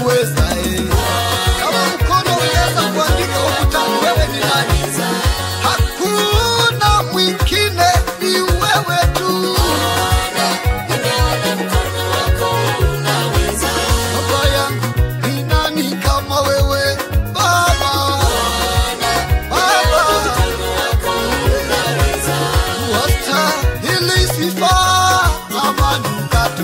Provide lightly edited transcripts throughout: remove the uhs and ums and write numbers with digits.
unaweza kama mkono unaweza kuandika ukutani, wewe ni nani? Hakuna mwingine, ni wewe tu. Baba yangu, ni nani kama wewe Baba? Wastahili sifa na manukato.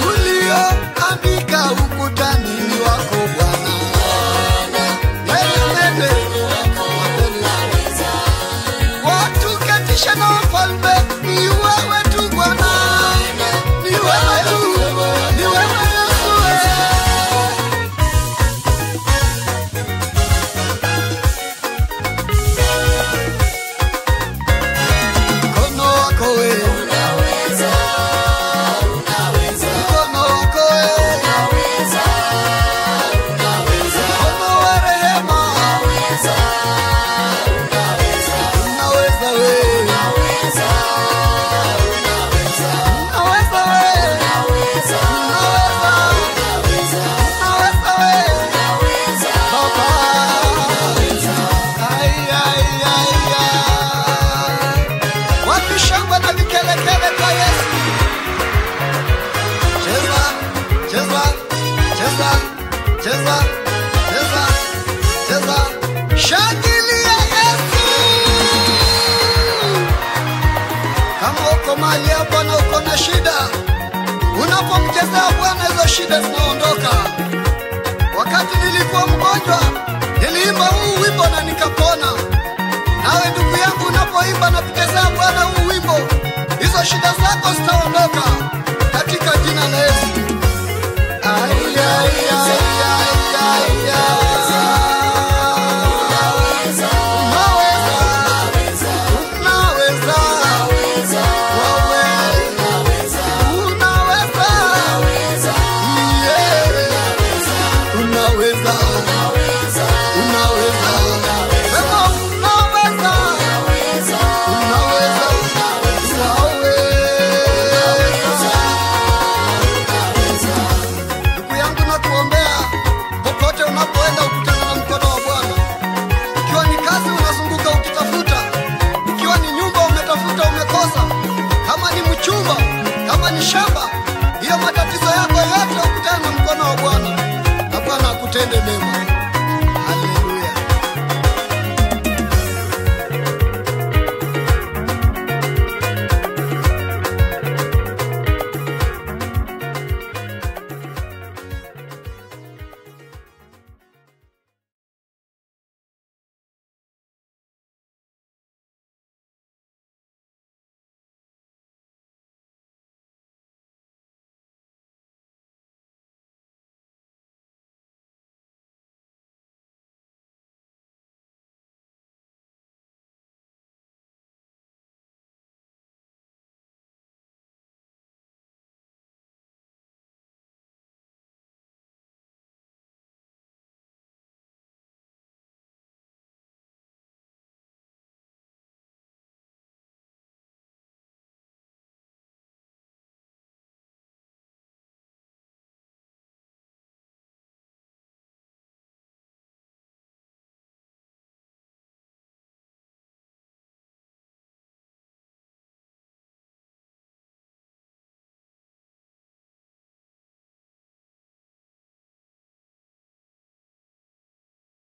Ulioandika ukutani ni wako Bwana. Watu katisha na wafalme, ni wewe tu Bwana. Ni wewe tu, ni wewe Yesu. Mkono wako wewe unaweza, unaweza. Mkono wako wewe unaweza, unaweza. Mkono wa rehema unaweza, unaweza. Unaweza wewe unaweza, unaweza. Unaweza wewe unaweza, unaweza. Unaweza wewe unaweza, Baba. Ai ai ai ai. Wapi shangwe na vikelekele kwa Yesu? Cheza, cheza, cheza, cheza, cheza, cheza. Shangilia Yesu. Kama uko mahali hapa na uko na shida, unapomchezea Bwana hizo shida zinaondoka. Wakati nilikuwa mgonjwa, niliimba huu wimbo na nikapona. Nawe ndugu yangu, unapoimba na kuchezea Bwana huu wimbo, hizo shida zako zitaondoka katika jina la Yesu. Ai ai ai ai ai ai. Unaweza, unaweza, unaweza. Wewe unaweza, yeah. Unaweza, unaweza. Sema unaweza, unaweza, ndugu yangu, nakuombea popote unapoenda ukutana na mkono wa Bwana. Ikiwa ni kazi unazunguka ukitafuta, ikiwa ni nyumba umetafuta umekosa, kama ni mchumba, kama ni shamba,